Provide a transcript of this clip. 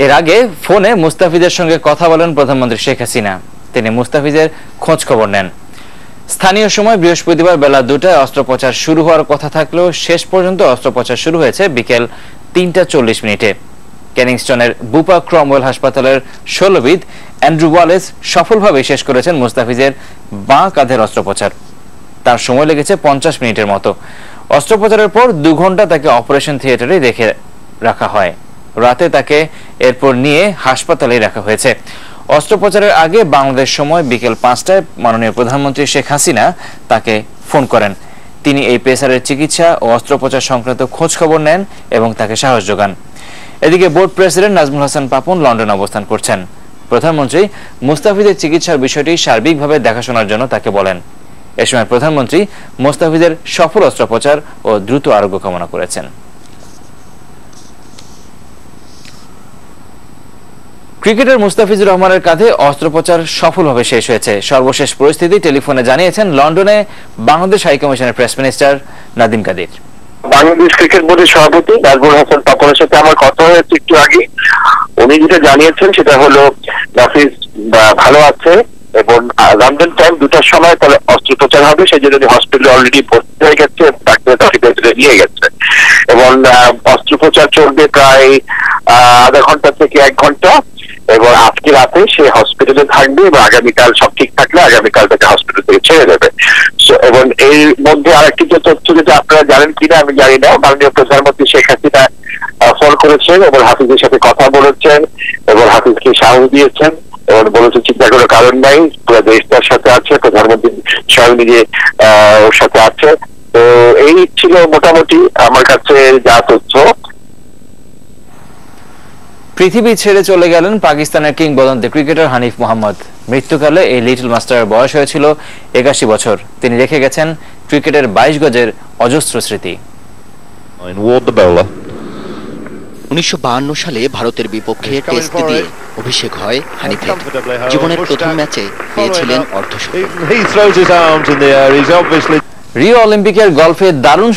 এর আগে ফোনে মুস্তাফিজের সঙ্গে কথা বলেন প্রধানমন্ত্রী শেখ হাসিনা। তিনি মুস্তাফিজের খোঁজ খবর নেন। স্থানীয় সময় বৃহস্পতিবার বেলা 2টায় অস্ত্রোপচার শুরু হওয়ার কথা থাকলেও শেষ পর্যন্ত অস্ত্রোপচার শুরু হয়েছে বিকেল 3টা 40 মিনিটে। ক্যানিংস্টনের বুপা ক্রমওয়েল হাসপাতালের শল্যবিদ অ্যান্ড্রু ওয়ালেস সফলভাবে শেষ করেছেন মুস্তাফিজের বাঁ কাঁধের অস্ত্রোপচার। তার সময় লেগেছে 50 মিনিটের মতো। অস্ত্রোপচারের পর 2 ঘন্টা তাকে অপারেশন থিয়েটারে রেখে রাখা হয়। রাতে তাকে এরপর নিয়ে হাসপাতালে রাখা হয়েছে। অস্ত্রোপচারের আগে বাংলাদেশ সময় বিকেল 5টায় মাননীয় প্রধানমন্ত্রী শেখ হাসিনা তাকে ফোন করেন। তিনি এই পেসারের চিকিৎসা ও অস্ত্রোপচার সংক্রান্ত খোঁজ খবর নেন এবং তাকে সাহস যোগান। এদিকে বোর্ড প্রেসিডেন্ট নাজমুল হাসান পাপন লন্ডনে অবস্থান করছেন। প্রধানমন্ত্রী মুস্তাফিজের চিকিৎসার বিষয়টি সার্বিকভাবে দেখাশোনার জন্য তাকে বলেন। এ সময় প্রধানমন্ত্রী মুস্তাফিজের সফল অস্ত্রোপচার ও দ্রুত আরোগ্য কামনা করেছেন। ক্রিকেটার মুস্তাফিজুর রহমানের কাঁধে অস্ত্রোপচার সফলভাবে শেষ হয়েছে। সর্বশেষ পরিস্থিতি টেলিফোনে জানিয়েছেন লন্ডনে বাংলাদেশ হাইকমিশনের press minister Nadim Kadir. Bangladesh cricket বোর্ডের সভাপতি নাজমুল হাসান পাপনের সাথে আমার কথা হয়েছে একটু আগে। উনি যেটা জানিয়েছেন সেটা হলো নাফিজ ভালো আছে এবং লন্ডন টাইম 2টার সময় তাহলে অস্ত্রোপচার হবে, সেই জন্য হসপিটালে অলরেডি ভর্তি হয়ে গেছে, ডাক্তার তাকে নিয়ে গেছে এবং অস্ত্রোপচার চলবে প্রায় আধা ঘন্টা থেকে 1 ঘন্টা এবং আজকে রাতে সে হসপিটালে থাকবে এবং আগামীকাল সব ঠিক থাকলে আগামীকাল তাকে হসপিটাল থেকে ছেড়ে দেবে। এবং এর মধ্যে আরেকটি যে তথ্য যেটা আপনারা জানেন কিনা আমি জানি না, মাননীয় প্রধানমন্ত্রী শেখ হাসিনা ফোন করেছেন এবং হাফিজের সাথে কথা বলেছেন এবং হাফিজকে সাহস দিয়েছেন এবং বলেছেন চিন্তা করার কারণ নাই, পুরো দেশ তার সাথে আছে, প্রধানমন্ত্রী স্বয়ং নিজে ওর সাথে আছে। তো এই ছিল মোটামুটি আমার কাছে যা তথ্য। পৃথিবী ছেড়ে চলে গেলেন পাকিস্তানের কিংবদন্তি ক্রিকেটার হানিফ মোহাম্মদ। মৃত্যুকালে এই লিটল মাস্টারের বয়স হয়েছিল 81 বছর। তিনি রেখে গেছেন ক্রিকেটের 22 গজের অজস্র স্মৃতি। 1952 সালে ভারতের বিপক্ষে টেস্ট দিয়ে অভিষেক হয় হানিফের। জীবনের প্রথম ম্যাচে পেয়েছিলেন অর্ধশতক। রিও অলিম্পিকের গলফে দারুণ